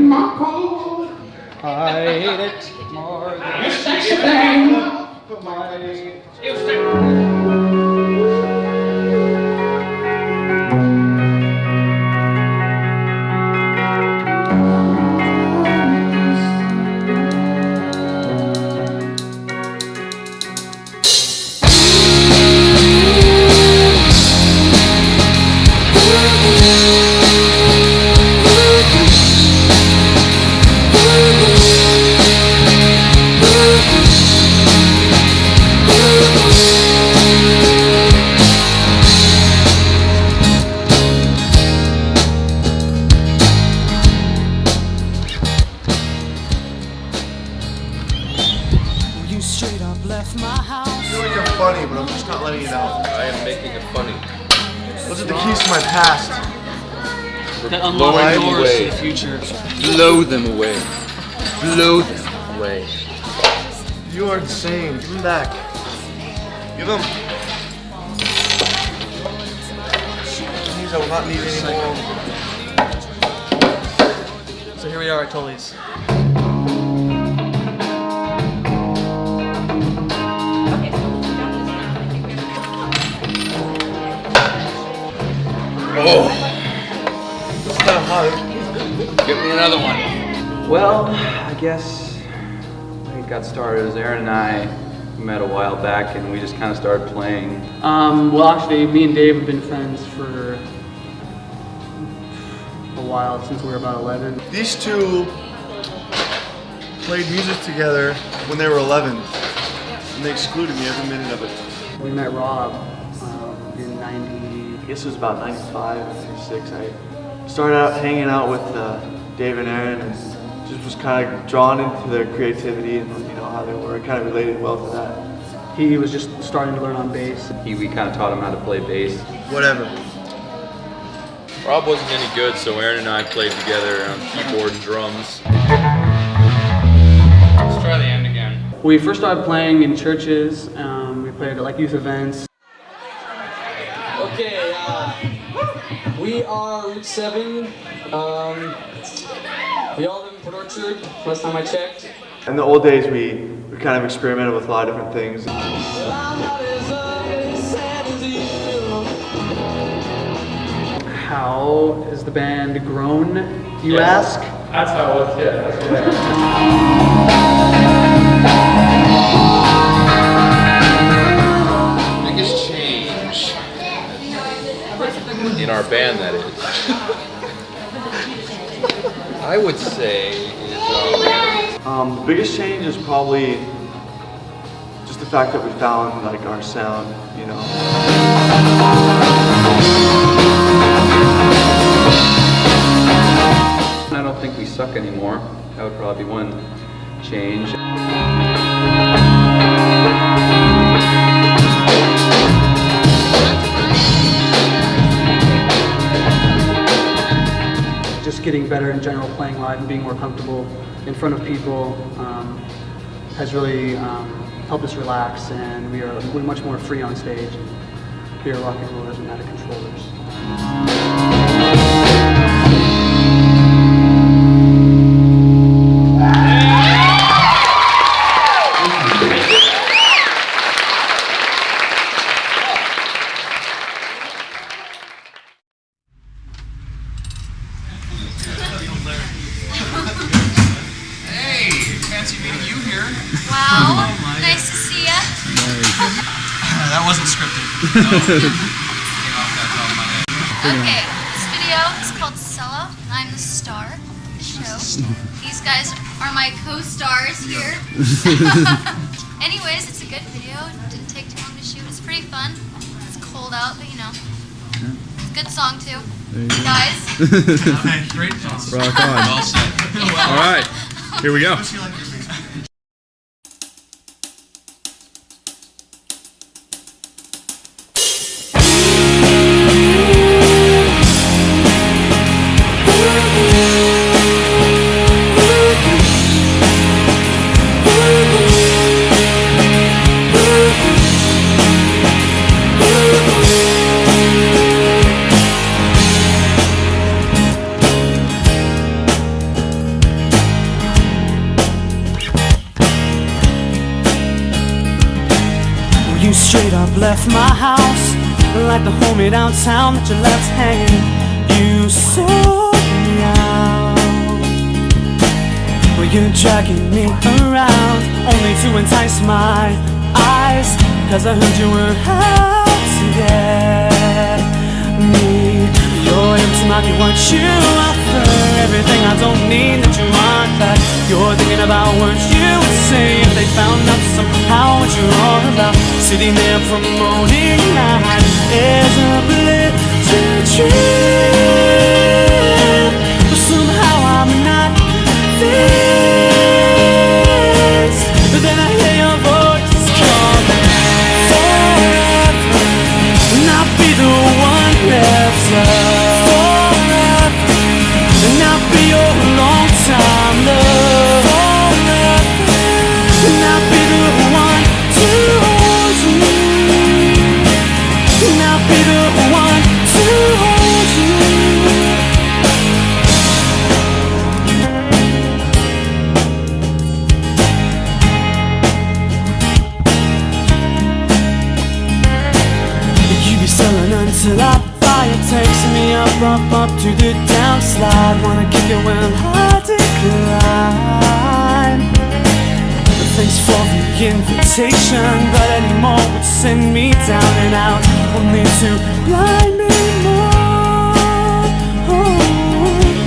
my coat. I hate it more than a sexy thing. But my... Funny, but I'm just not letting it out. I am making it funny. Those are the keys to my past. That unlock doors to the future. Blow them away. Blow them away. You are insane. Give them back. Give them. These I will not need anymore. So here we are at Tully's. Oh, it's kind of hot. Give me another one. Well, I guess it got started as Aaron and I met a while back, and we just kind of started playing. Well, actually, me and Dave have been friends for a while, since we were about 11. These two played music together when they were 11, and they excluded me every minute of it. We met Rob in 90. I guess it was about 95, 96. I started out hanging out with Dave and Aaron, and just was kind of drawn into their creativity and how they were. Kind of related well to that. He was just starting to learn on bass. We kind of taught him how to play bass. Whatever. Rob wasn't any good, so Aaron and I played together on keyboard and drums. Let's try the end again. We first started playing in churches. We played at like youth events. Okay, we are Route 7. We all live in Port Orchard, last time I checked. In the old days, we kind of experimented with a lot of different things. How has the band grown, you ask? That's how it was, yeah. Biggest change in our band, that is. I would say is the biggest change is probably just the fact that we found like our sound, I don't think we suck anymore. That would probably be one change. Just getting better in general, playing live and being more comfortable in front of people has really helped us relax, and we're much more free on stage. We are rock and rollers and not controllers. Hey, fancy meeting you here. Wow, nice to see ya. That wasn't scripted. Okay, this video is called Solo. I'm the star of the show. These guys are my co-stars here. Anyways, it's a good video. It didn't take too long to shoot. It's pretty fun. It's cold out, but it's a good song too. Guys. Okay, great job. Rock on. Well said. All right, here we go. You straight up left my house, like the homie downtown that you left hanging. You sold me out. Well, you're dragging me around, only to entice my eyes, 'cause I heard you were out to get me. You're empty market, what you offer, everything I don't need that you want back. You're thinking about what you would say if they found out somehow what you're all about. Sitting there promoting that is a literature, but somehow I'm not convinced. But then I hear your voice calling forever, and I'll be the one left forever, and I'll be your long time love forever, and I'll be the one to hold you, and I'll be the one to hold you. You be selling until I buy it, takes me up, up, up to the downslide. Wanna kick it when I decline. Thanks for the invitation, but any more would send me down and out, only to blind me more.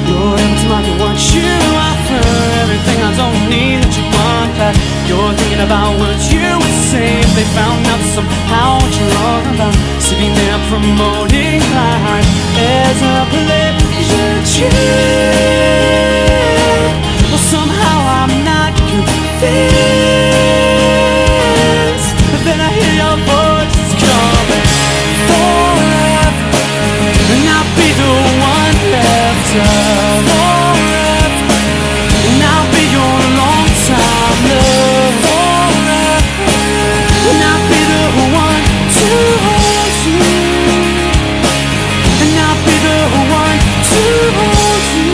You're empty market, what you offer, everything I don't need that you want back. You're thinking about what you would say if they found out somehow what you're all about. Sitting there promoting life as a pleasure. Well, somehow I'm not convinced. But then I hear your voice calling forever, and I'll be the one left forever, and I'll be your long time love forever, and I'll be the one to hold you, and I'll be the one to hold you.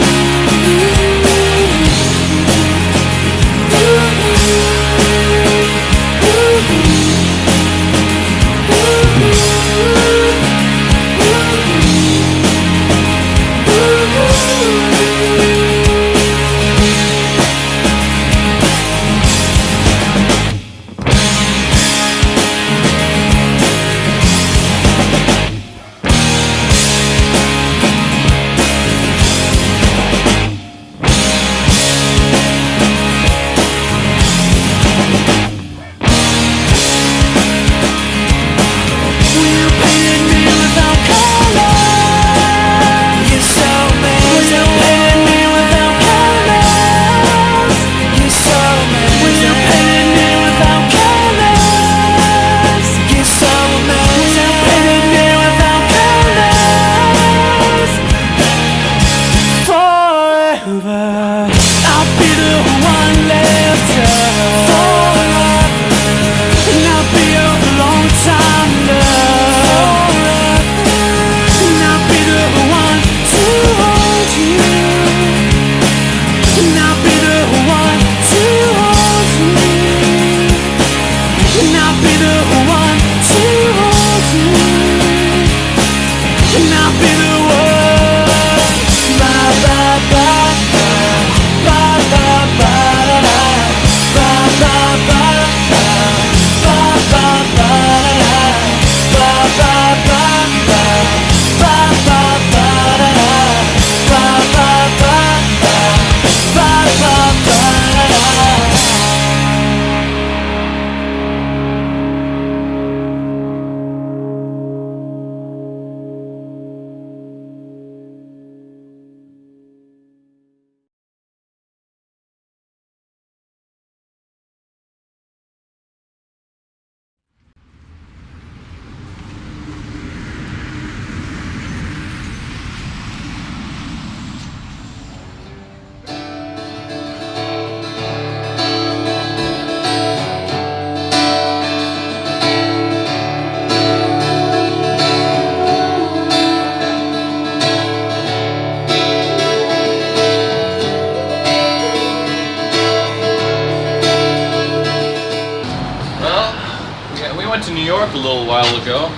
Yeah, we went to New York a little while ago.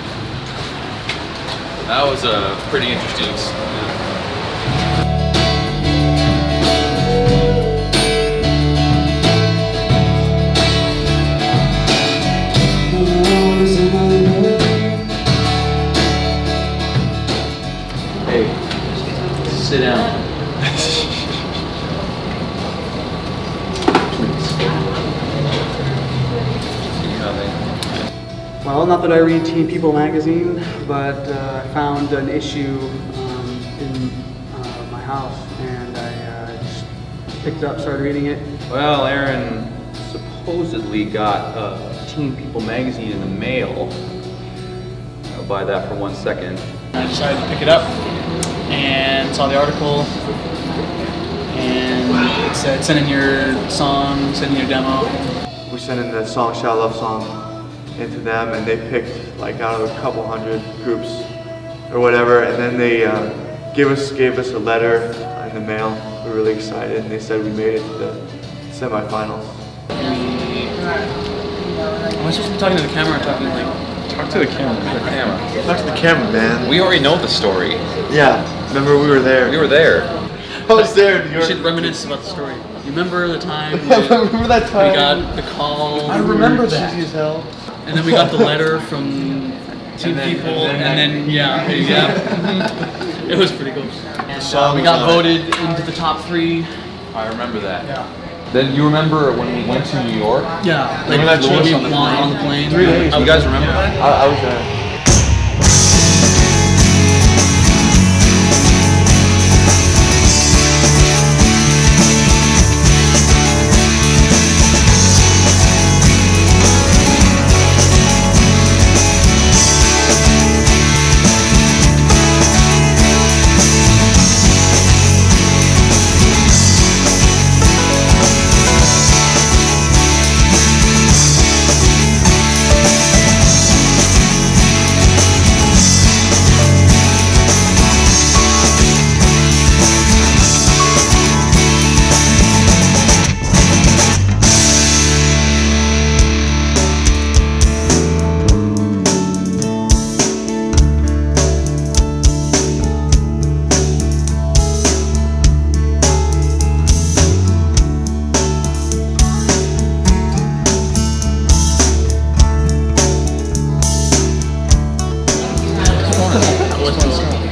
That was a pretty interesting experience. Hey, sit down. Well, not that I read Teen People magazine, but I found an issue in my house, and I just picked it up, started reading it. Well, Aaron supposedly got a Teen People magazine in the mail. I'll buy that for 1 second. I decided to pick it up and saw the article, and it said send in your song, send in your demo. We sent in the song Shout Love Song into them, and they picked like out of a couple hundred groups or whatever, and then they gave us a letter in the mail. We were really excited, and they said we made it to the semifinals. Am I supposed to be talking to the camera or talking like... Talk to the camera. Talk to the camera, man. We already know the story. Yeah, remember we were there. We were there. I was there in New You York. should reminisce about the story. You remember the time remember that time? we got the call? I remember that. Cheesy as hell. And then we got the letter from Teen People, and then yeah. It was pretty cool. And we got voted into the top 3. I remember that. Yeah. Then you remember when we went to New York? Yeah, like Remember that when we trip? went on the plane. 3 days. You guys remember that? I was there.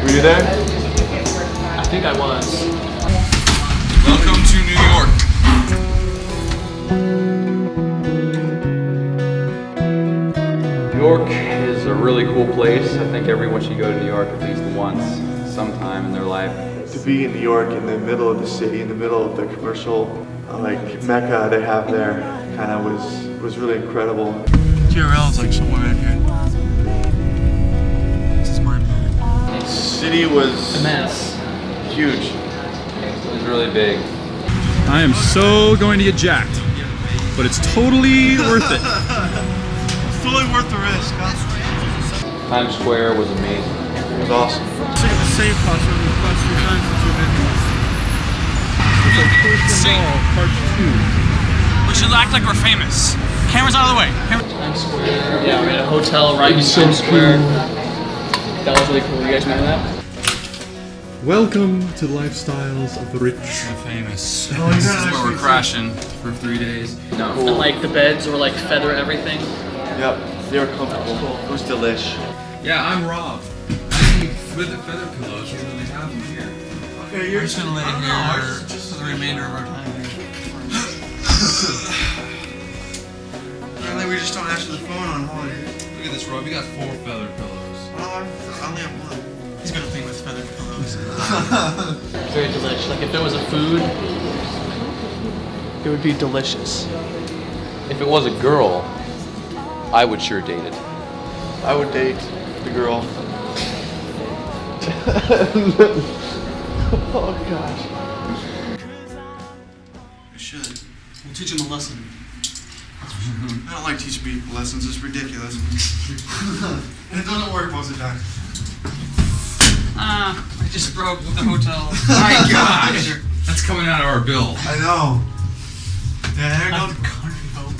Were you there? I think I was. Welcome to New York. New York is a really cool place. I think everyone should go to New York at least once, sometime in their life. To be in New York, in the middle of the city, in the middle of the commercial like mecca they have there, kind of was really incredible. TRL is like somewhere in here. This is mind blowing. The city was Immense. huge. It was really big. I am so going to get jacked, but it's totally worth it. It's totally worth the risk, huh? Times Square was amazing. It was awesome. It's like the same costume the last 3 times since we've been here. Part 2. We should act like we're famous. Cameras out of the way. Times Square. Yeah, we had a hotel right in Times Square. That was really cool. You guys remember that? Welcome to the lifestyles of the rich. Famous. This is where we're crashing for 3 days. No. And like the beds were like feather everything. Yep, they were comfortable. It was delish. Yeah, I'm Rob. I need feather pillows. We really have them here. Okay, you're just gonna lay here for the remainder of our time here. Apparently we just don't answer the phone on holiday. Look at this, Rob. You got 4 feather pillows. Well, I only have 1. He's got a thing with feather pillows. Very delicious. Like if there was a food, it would be delicious. If it was a girl, I would sure date it. I would date the girl. Oh gosh. I should. We'll teach him a lesson. I don't like teaching people lessons. It's ridiculous. And it doesn't work most of the time. I just broke the hotel. My gosh! That's coming out of our bill. I know. Yeah, there Not goes. the country folk.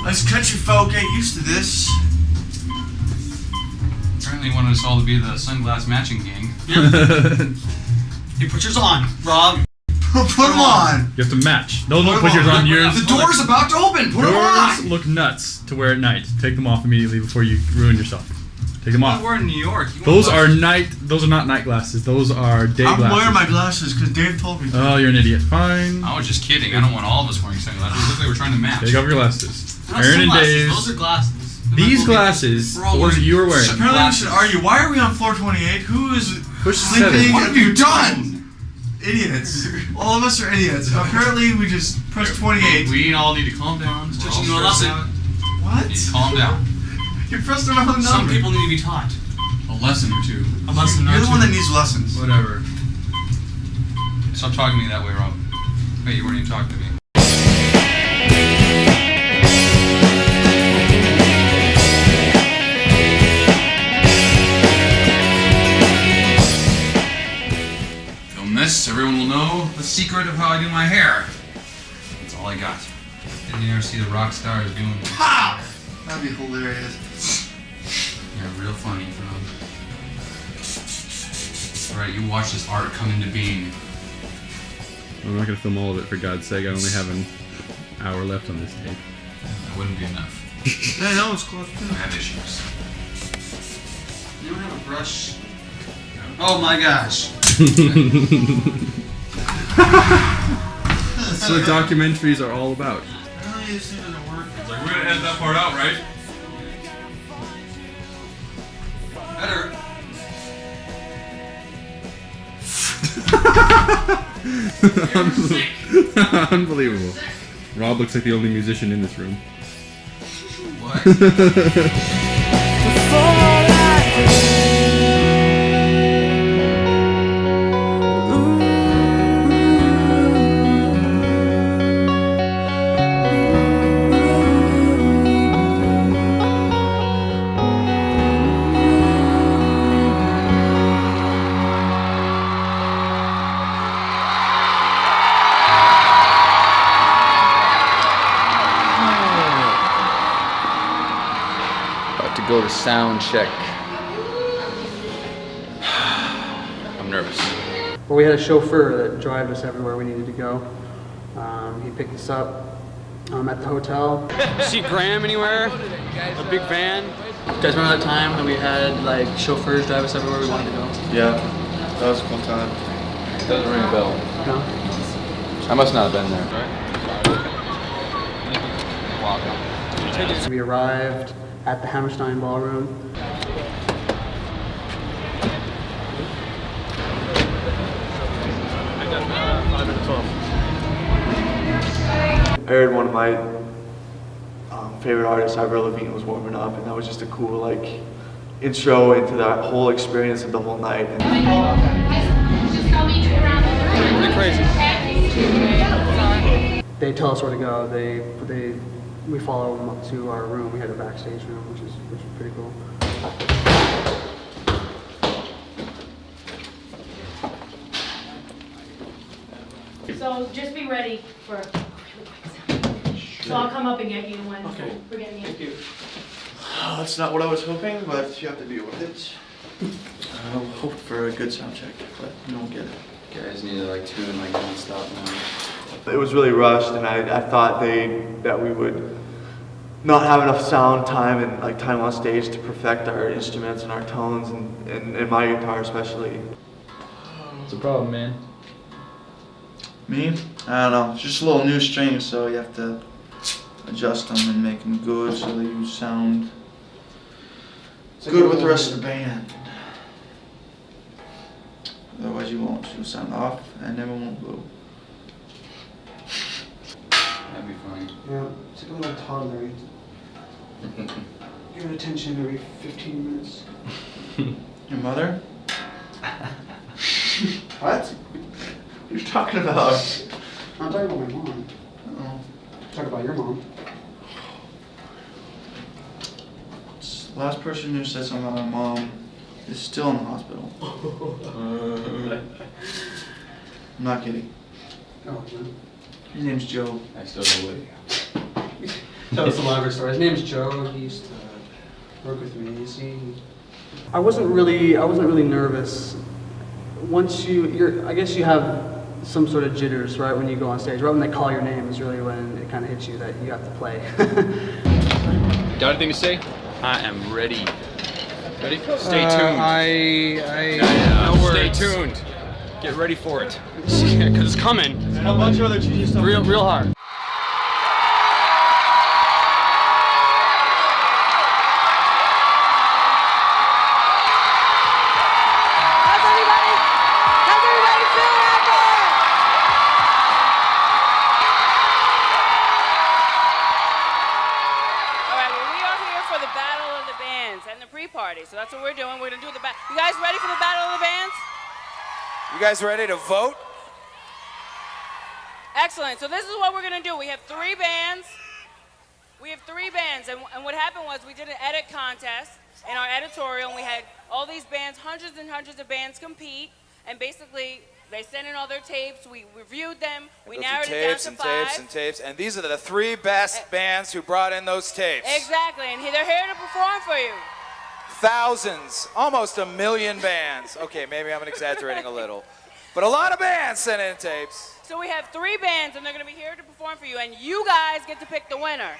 Us country folk ain't used to this. Apparently he wanted us all to be the sunglass matching gang. You put yours on, Rob. Put them on. You have to match. No, don't put yours on. Yours. The door's about to open. Put them Yours on. look nuts to wear at night. Take them off immediately before you ruin yourself. Take them off. We're in New York. Those are not night glasses. Those are day glasses. I'm wearing my glasses because Dave told me to. Oh, you're an idiot. Fine. I was just kidding. I don't want all of us wearing sunglasses. It looks like we're trying to match. Take off your glasses. Not Aaron and sunglasses, Dave. Those are glasses. These glasses, the ones that you were wearing. Apparently we should argue. Why are we on floor 28? Who is Push sleeping? 7. What have you done? Idiots. All of us are idiots. Apparently we just pressed 28. We all need to calm down. We're all teaching you a stressed lesson. out. What? Need to calm down. You pressed the wrong number. Some people need to be taught. A lesson or two. A lesson or You're the two. one that needs lessons. Whatever. Stop talking to me that way, Rob. Wait, you weren't even talking to me. Film this, everyone will know the secret of how I do my hair. That's all I got. Didn't you ever see the rock stars doing this? Ha! That'd be hilarious. You're real funny, Rob. Alright, you watch this art come into being. I'm not gonna film all of it for God's sake. I only have an hour left on this tape. That wouldn't be enough. Yeah, that was close. I have issues. You don't have a brush. Oh my gosh. That's what documentaries are all about. Apparently this thing doesn't work. It's like, we're gonna edit that part out, right? Better. Unbelievable. Rob looks like the only musician in this room. What? About to go to sound check. I'm nervous. Well, we had a chauffeur that drove us everywhere we needed to go. He picked us up at the hotel. See Graham anywhere? A big van? You guys remember that time when we had like chauffeurs drive us everywhere we wanted to go? Yeah, that was a cool time. Doesn't ring a bell. No? I must not have been there. We arrived at the Hammerstein Ballroom. I heard one of my favorite artists, Avril Lavigne, was warming up, and that was just a cool like intro into that whole experience of the whole night. Pretty crazy. They tell us where to go. We follow them up to our room. We had a backstage room, which is pretty cool. So just be ready for a really quick sound. So I'll come up and get you when we're getting in. Thank you. That's not what I was hoping, but you have to deal with it. I hoped for a good sound check, but you don't get it. You guys need to like tune like non-stop now. It was really rushed, and I thought that we would not have enough sound time and like time on stage to perfect our instruments and our tones, and my guitar especially. What's the problem, man? Me? I don't know. It's just a little new strings, so you have to adjust them and make them good so that you sound good with the rest of the band. Otherwise you won't. You'll sound off and everyone won't blow. That'd be fine. Yeah, it's like a little toddler. Give it attention every 15 minutes. Your mother? What? What are you talking about? I'm talking about my mom. Oh. Talk about your mom. The last person who said something about my mom is still in the hospital. I'm not kidding. Oh, man. His name's Joe. I still know tell us a lot of our stories. His name's Joe. He used to work with me. I wasn't really nervous. Once I guess you have some sort of jitters right when you go on stage. Right when they call your name is really when it kind of hits you that you have to play. Got anything to say? I am ready. Ready? Stay tuned. No words. Stay tuned. Get ready for it. Yeah, because it's coming. And a bunch of other cheesy stuff. Real hard. How's everybody feeling out there? All right, well, we are here for the Battle of the Bands and the pre-party, so that's what we're doing. We're gonna do the battle. You guys ready for the Battle of the Bands? You guys ready to vote? Excellent. So this is what we're gonna do. We have three bands. And what happened was we did an edit contest in our editorial, and we had all these bands, hundreds and hundreds of bands compete, and basically they sent in all their tapes. We reviewed them. We narrowed it down to 5. Tapes, and these are the 3 best bands who brought in those tapes. Exactly, and they're here to perform for you. Thousands, almost 1 million bands. Okay, maybe I'm exaggerating a little, but a lot of bands sent in tapes. So we have 3 bands, and they're going to be here to perform for you, and you guys get to pick the winner.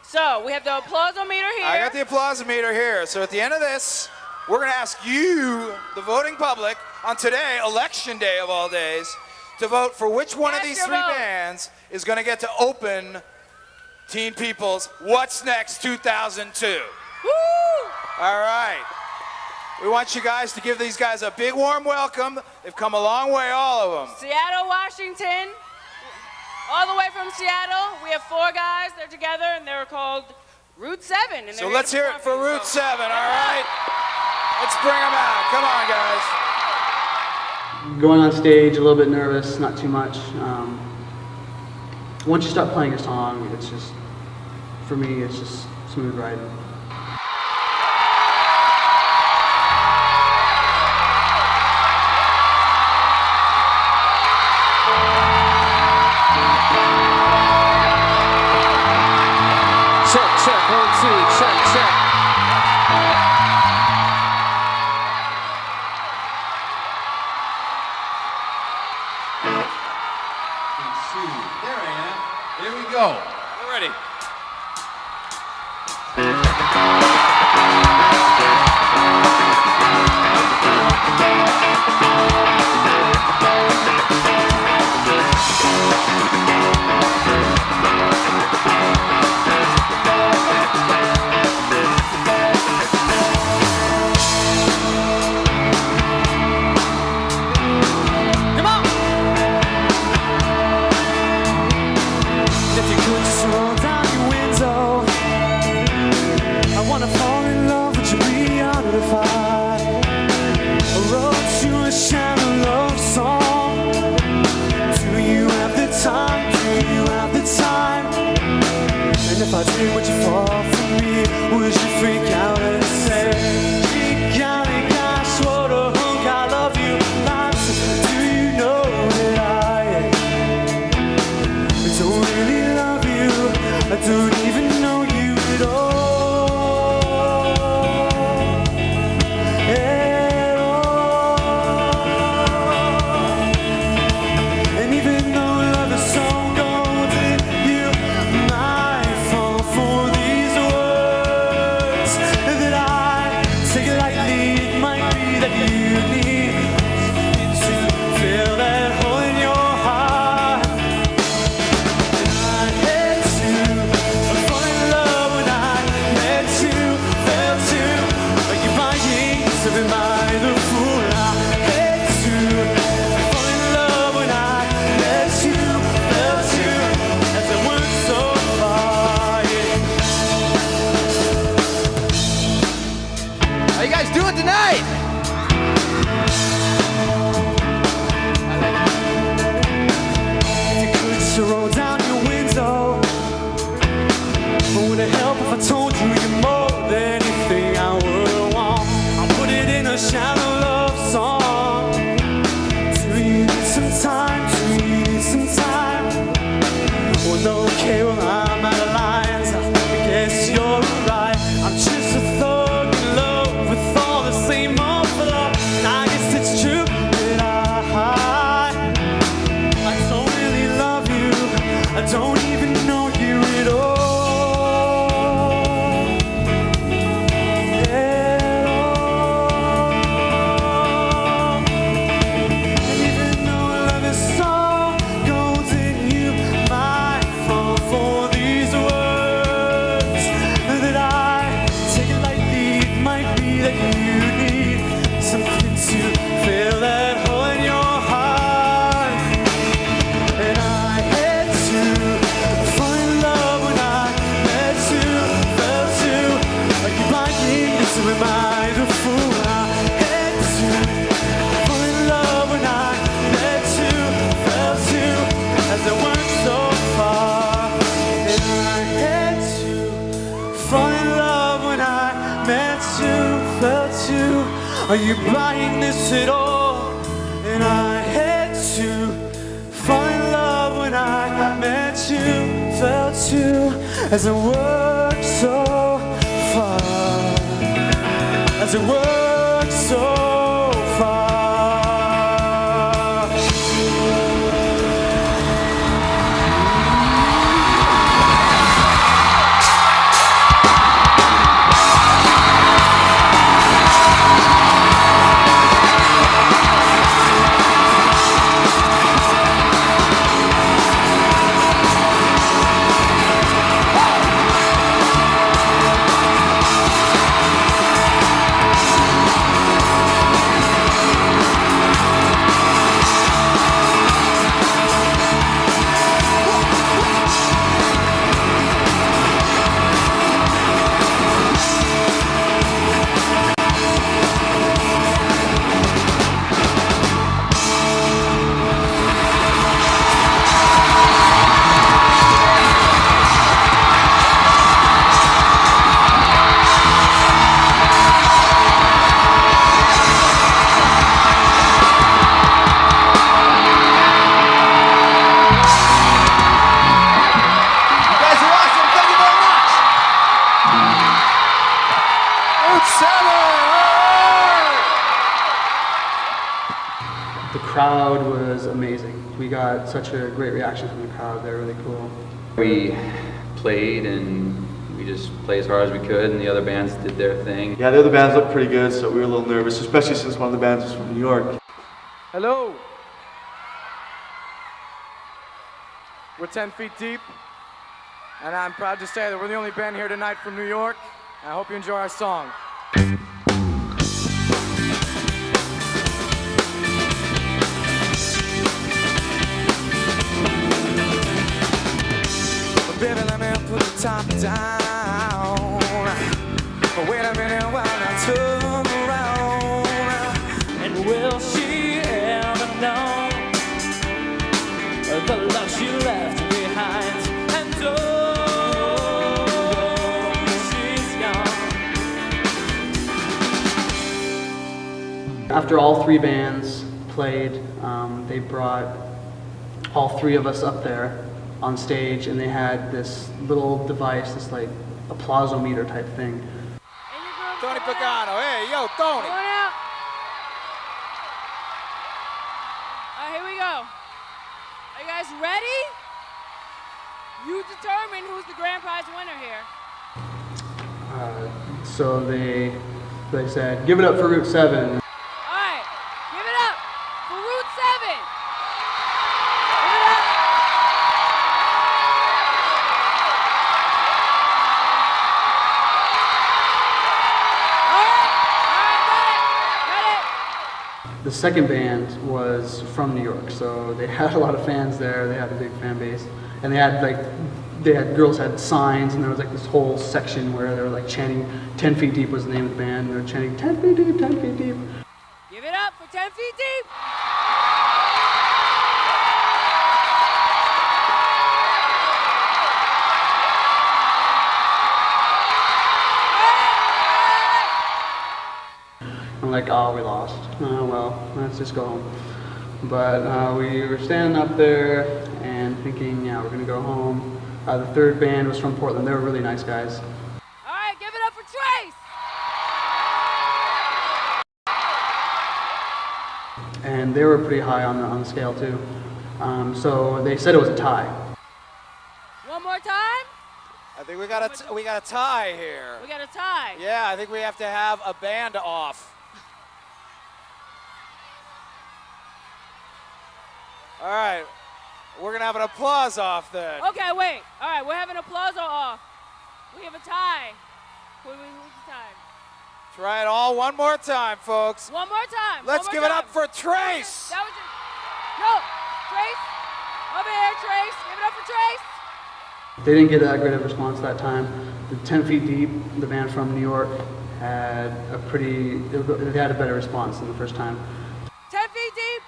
So we have the applause-o-meter here. I got the applause-o-meter here. So at the end of this, we're going to ask you, the voting public, on today, Election Day of all days, to vote for which one of these 3 bands is going to get to open Teen People's What's Next 2002. Woo! All right. We want you guys to give these guys a big warm welcome. They've come a long way, all of them. Seattle, Washington, all the way from Seattle. We have 4 guys. They're together, and they're called Route 7. And so let's hear it for Route 7, all right? Let's bring them out. Come on, guys. Going on stage, a little bit nervous, not too much. Once you start playing a song, it's just, for me, it's just smooth riding. Check, 1, 2, check. There I am. Here we go. We're ready. If I did, would you fall for me? Would you freak out and say, golly gosh, what a hunk, I love you. Do you know that I don't really love you? I don't even know you at all. At all. And even though love is so golden, you might fall for these words. So am I the fool I had to fall in love when I met you, felt you as I went so far. And I had to fall in love when I met you, felt you. Are you buying this at all? And I had to fall in love when I met you, felt you as I worked so far, as I worked so far. The crowd was amazing. We got such a great reaction from the crowd. They're really cool. We played and we just played as hard as we could, and the other bands did their thing. Yeah, the other bands looked pretty good, so we were a little nervous, especially since one of the bands was from New York. Hello. We're 10 feet deep, and I'm proud to say that we're the only band here tonight from New York. I hope you enjoy our song. Baby, let me put the top down. But wait a minute while I turn around. And will she ever know the love she left behind? And oh, she's gone. After all three bands played, they brought all three of us up there on stage, and they had this little device, this like applausometer type thing. Tony Pagano, hey, yo, Tony. Going out. All right, here we go. Are you guys ready? You determine who's the grand prize winner here. So they said, give it up for Route 7. All right, give it up for Route 7. Give it up. The second band was from New York, so they had a lot of fans there. They had a big fan base, and girls had signs, and there was like this whole section where they were like chanting 10 Feet Deep was the name of the band, and they were chanting 10 Feet Deep, 10 Feet Deep. Give it up for 10 Feet Deep. I'm like, oh, we lost. Oh, well, let's just go home. But we were standing up there and thinking, yeah, we're going to go home. The third band was from Portland. They were really nice guys. All right, give it up for Trace. And they were pretty high on the scale, too. So they said it was a tie. One more time. I think we got a tie here. We got a tie. Yeah, I think we have to have a band off. All right, we're gonna have an applause off then. Okay, wait. All right, we're having applause off. We have a tie. Who's the tie? Try it all one more time, folks. One more time. Let's give it up for Trace. That was no, Trace. Over here, Trace. Give it up for Trace. They didn't get that great of a response that time. The 10 Feet Deep, the band from New York, had they had a better response than the first time. 10 Feet Deep.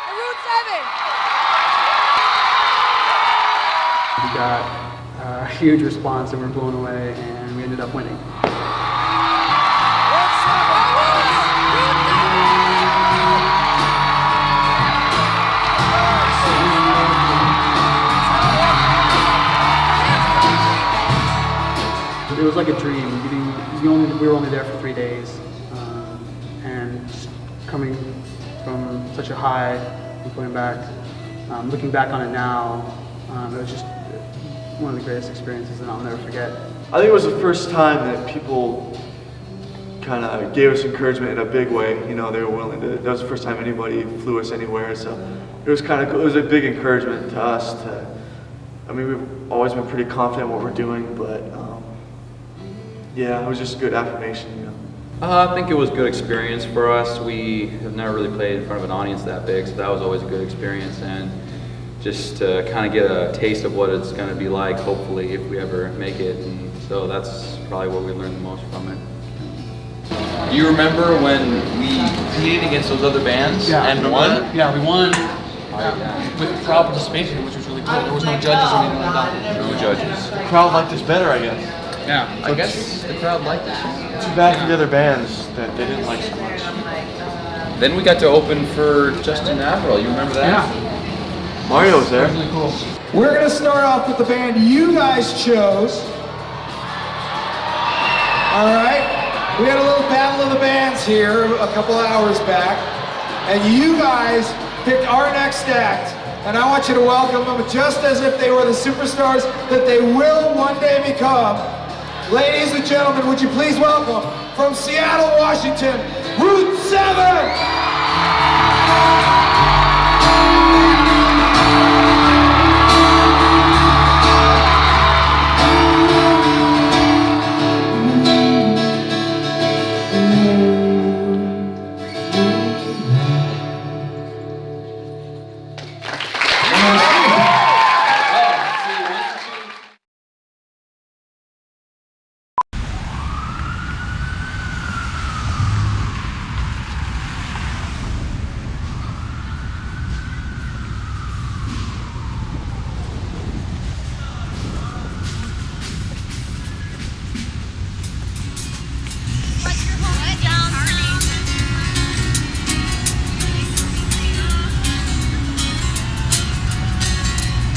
And Route 7. We got a huge response and we're blown away, and we ended up winning. It was like a dream. We were only there for 3 days, and just coming from such a high and going back, looking back on it now, it was just one of the greatest experiences that I'll never forget. I think it was the first time that people kind of gave us encouragement in a big way. You know, they were willing to. That was the first time anybody flew us anywhere, so it was kind of cool. It was a big encouragement to us. I mean, we've always been pretty confident in what we're doing, but yeah, it was just good affirmation. You know. I think it was a good experience for us. We have never really played in front of an audience that big, so that was always a good experience, and just to kind of get a taste of what it's going to be like, hopefully, if we ever make it. And so that's probably what we learned the most from it. Do you remember when we competed against those other bands and won? Yeah, we won with crowd participation, which was really cool. There was no judges or anything like that. No judges. The crowd liked us better, I guess. Yeah, I guess the crowd liked us. Too bad for the other bands that they didn't like so much. Then we got to open for Justin Averill. You remember that? Yeah. Mario was there. That was really cool. We're going to start off with the band you guys chose. All right? We had a little battle of the bands here a couple hours back, and you guys picked our next act, and I want you to welcome them just as if they were the superstars that they will one day become. Ladies and gentlemen, would you please welcome from Seattle, Washington, Route 7!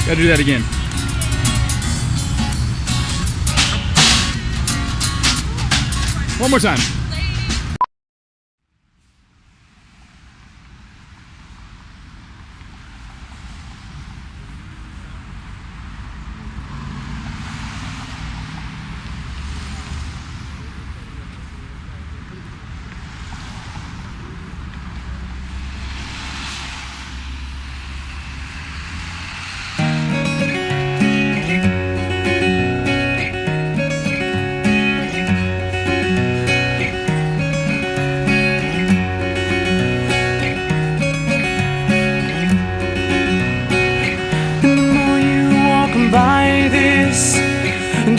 Gotta do that again. One more time.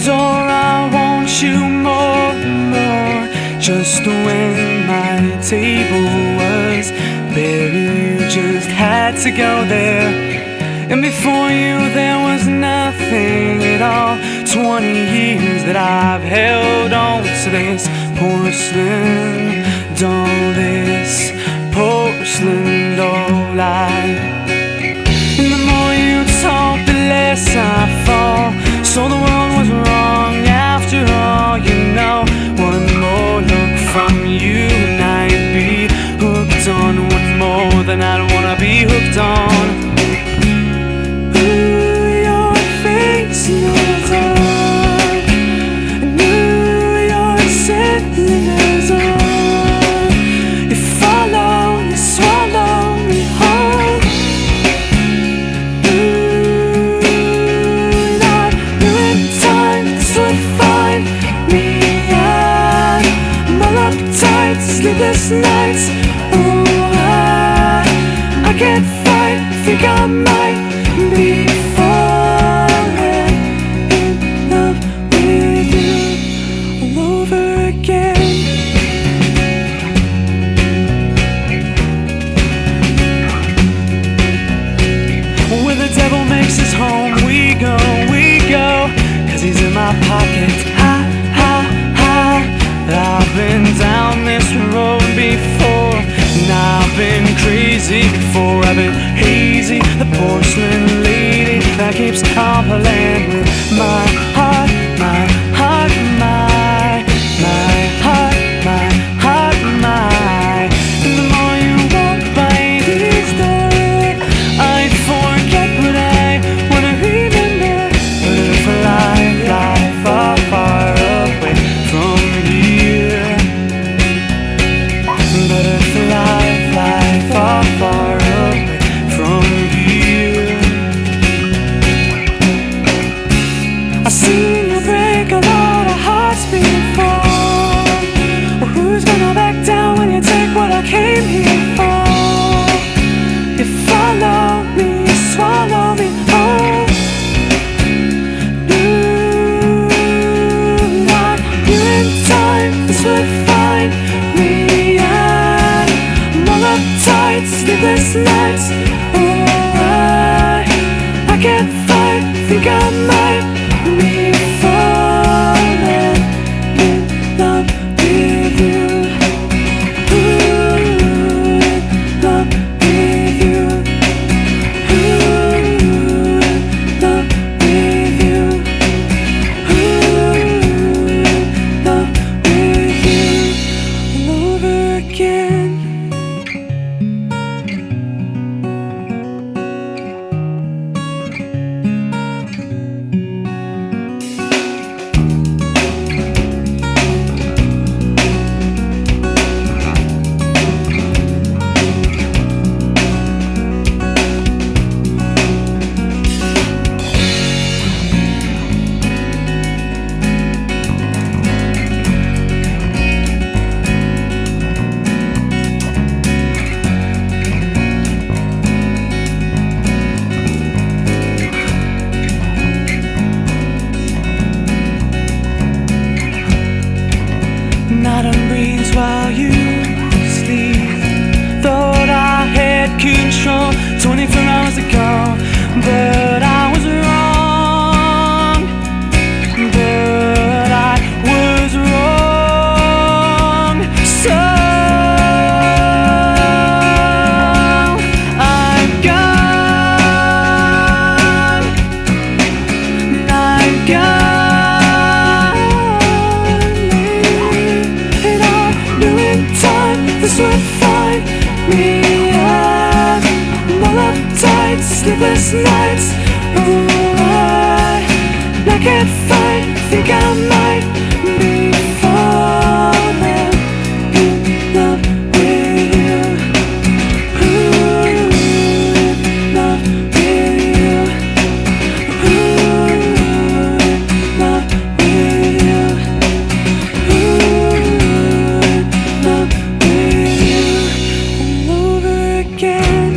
Door, I want you more and more. Just when my table was bare, you just had to go there. And before you there was nothing at all. 20 years that I've held on to this porcelain doll, this porcelain doll. And the more you talk, the less I fall. So the world was wrong after all, you know. One more look from you and I'd be hooked on. One more than I'd wanna be hooked on. Ooh, your face in the dark, and ooh, your scent lingers on. You follow, you swallow me whole. Sleepless nights, oh, I can't fight, think I might be falling. crazy before I've been hazy. The porcelain lady that keeps on playing with my heart, my heart, my heart, my heart, my. And the more you walk by this door, I forget what I wanna remember. But if I fly far, far away from here, but if I fly far, far away from here, I've seen you break a lot of hearts before. Well, who's gonna back down when you take what I came here for? You follow me, you swallow me whole. Not you in time, this would find me out. I'm all uptight, sleepless nights. Oh, I can't fight, think I might be falling in love with you. Ooh, in love with you. Ooh, in love with you. Ooh, in love with you. All over again. Not a breeze while you sleep. Thought I had control 24 hours ago, but I was wrong. But I was wrong. So I'm gone. I'm gone. This would find me out. I'm all uptight, sleepless nights. Oh, I can't fight, think I might be falling in love with you. Ooh, in love with you. Ooh, in love with you. Ooh, in love with you. All over again.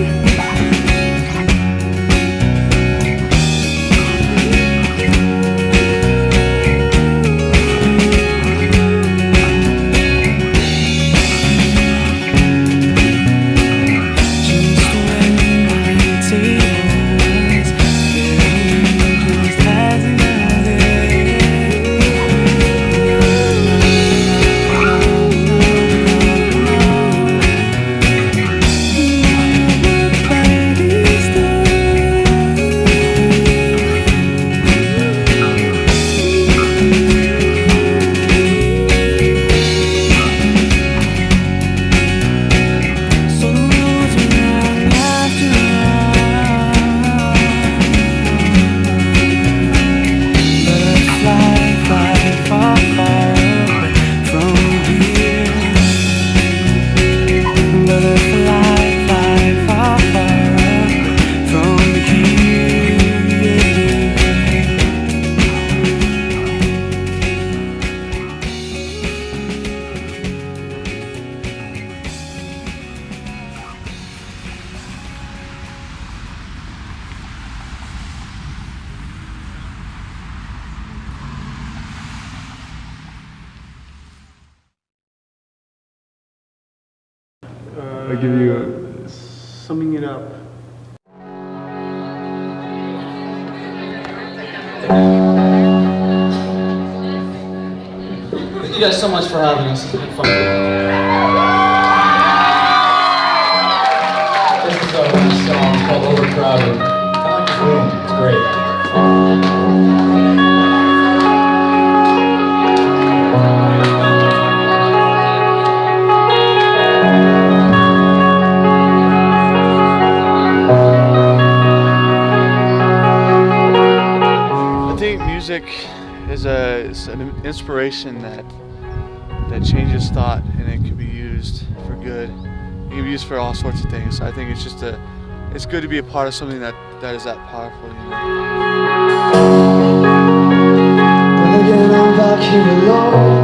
I give you summing it up. Thank you guys so much for having us. It's been fun. Overcrowded. Kind of like this room. It's great. I think music is an inspiration that changes thought, and it can be used for good. It can be used for all sorts of things. So I think it's good to be a part of something that is that powerful. You know? But again, I'm back here alone.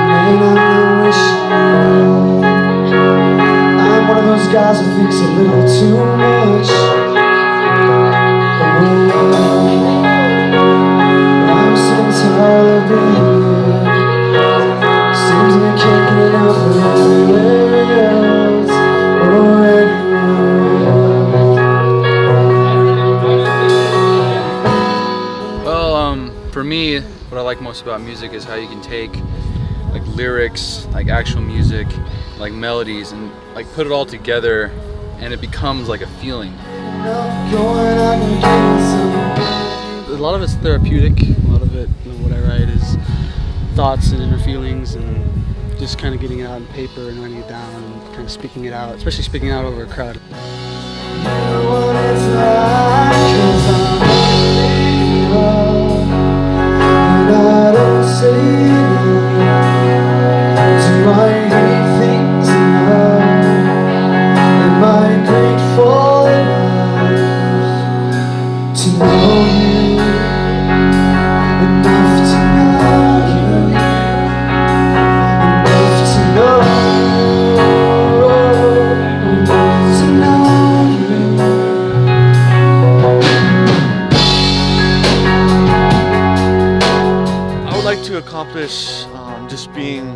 And I'm not wishing I'm one of those guys who thinks a little too much. I'm so tired of being here. Seems I can't get enough of anywhere else or anywhere. Well, for me, what I like most about music is how you can take like lyrics, like actual music, like melodies, and like put it all together, and it becomes like a feeling. A lot of it's therapeutic. A lot of it, what I write, is thoughts and inner feelings, and just kind of getting it out on paper and writing it down and kind of speaking it out, especially speaking out over a crowd. To accomplish just being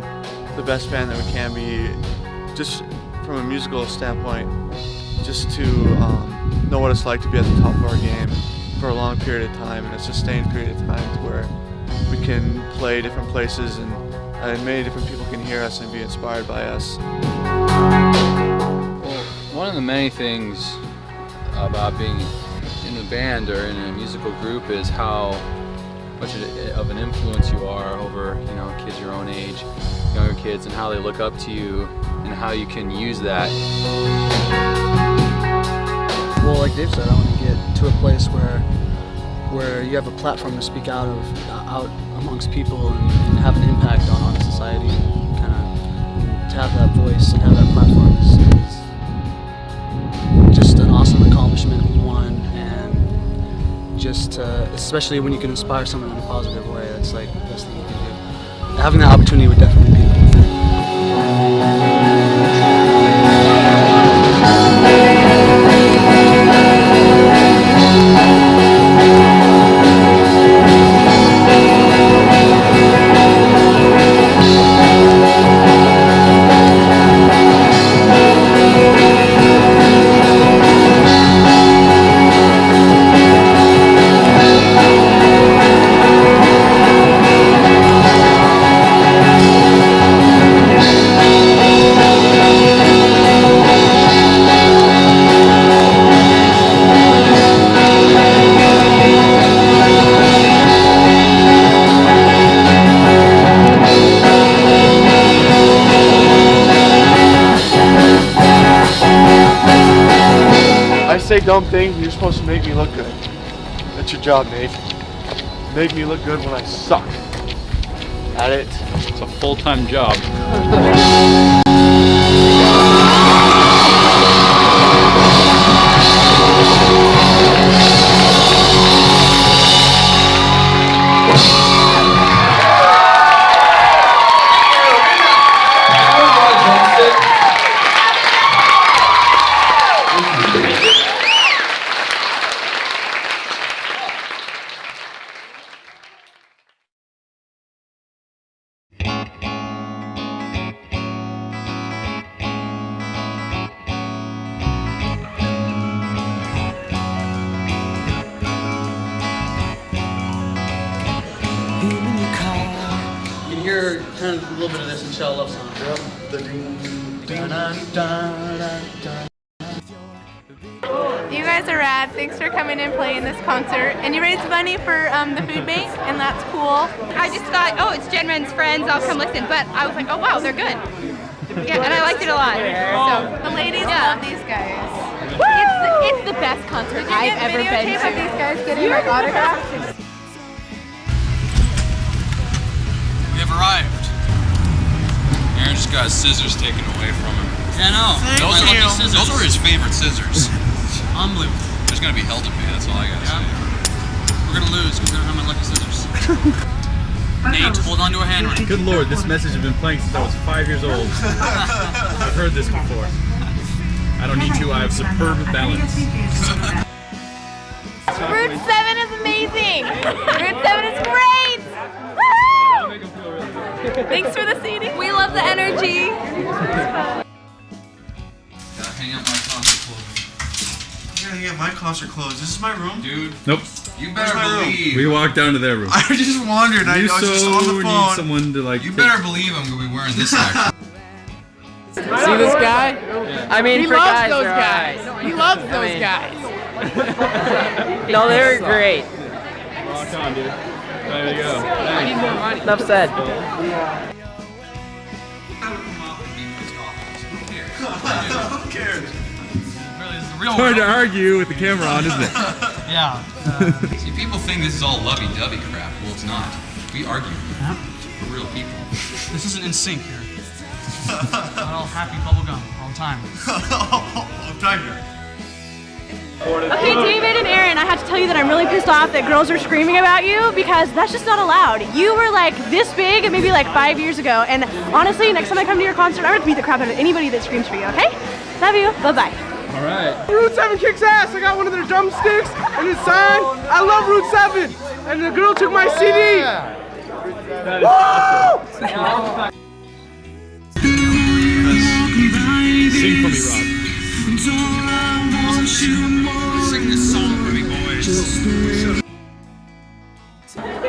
the best band that we can be, just from a musical standpoint, just to know what it's like to be at the top of our game for a long period of time, and a sustained period of time, to where we can play different places and many different people can hear us and be inspired by us. Well, one of the many things about being in a band or in a musical group is how much of an influence you are over, you know, kids your own age, younger kids, and how they look up to you and how you can use that. Well, like Dave said, I want to get to a place where you have a platform to speak out amongst people and have an impact on society, and kind of to have that voice and have that platform is just an awesome accomplishment, one, and just especially when you can inspire someone in a positive way, that's like the best thing you can do. Having that opportunity would definitely be a cool thing. I say dumb things, you're supposed to make me look good. That's your job, Nate. Make me look good when I suck at it. It's a full-time job. You can hear kind of a little bit of this in Shell Love Song. Yep. The ding, ding, dun, dun, dun, dun. guys are rad. Thanks for coming and playing this concert. And you raised money for the food bank, and that's cool. I just thought, oh, it's Jen Ren's friends, I'll come listen. But I was like, oh wow, they're good. Yeah, and I liked it a lot. So the ladies love these guys. It's the best concert I've ever been to. Did you get videotape of these guys getting my autographs? We have arrived. Aaron just got his scissors taken away from him. Yeah, no. Those were his favorite scissors. Unbelievable. There's gonna be hell to pay, that's all I gotta say. We're gonna lose because we don't have my lucky scissors. Nate, hold on to a hand right. Good lord, this message has been playing since I was 5 years old. I've heard this before. I don't need to, I have superb balance. Route 7 is amazing! Route 7 is great! Woohoo! Thanks for the CD. We love the energy. Gotta hang out my concert clothing. I gotta get my concert clothes. This is my room? Dude. Nope. You better believe. We walked down to their room. I just wondered. I was just on the phone. Need someone to like. You better believe I'm gonna be wearing this actually. See this guy? I mean, he for loves guys, those they're guys. alright. He loves I those mean- guys. No, they're great. Rock on, dude. There you go. I need more money. Enough said. Who cares? It's hard to argue with the camera on, isn't it? Yeah. See, people think this is all lovey-dovey crap. Well, it's not. We argue. We're real people. This isn't in sync here. Not all happy bubblegum all the time. I'm tired here. Okay, David and Aaron, I have to tell you that I'm really pissed off that girls are screaming about you because that's just not allowed. You were like this big maybe like 5 years ago, and honestly, next time I come to your concert, I'm gonna beat the crap out of anybody that screams for you, okay? Love you, bye-bye. Alright. Route 7 kicks ass. I got one of their drumsticks and it's signed. I love Route 7. And the girl took my CD. Woo! Sing for me, Rob. Sing this song for me, boys. I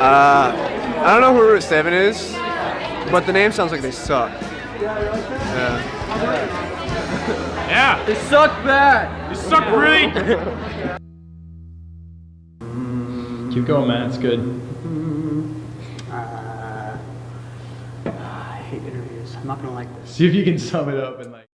don't know who Route 7 is, but the name sounds like they suck. Yeah. They suck bad. They suck really. Keep going, man. It's good. I hate interviews. I'm not gonna like this. See if you can sum it up in like.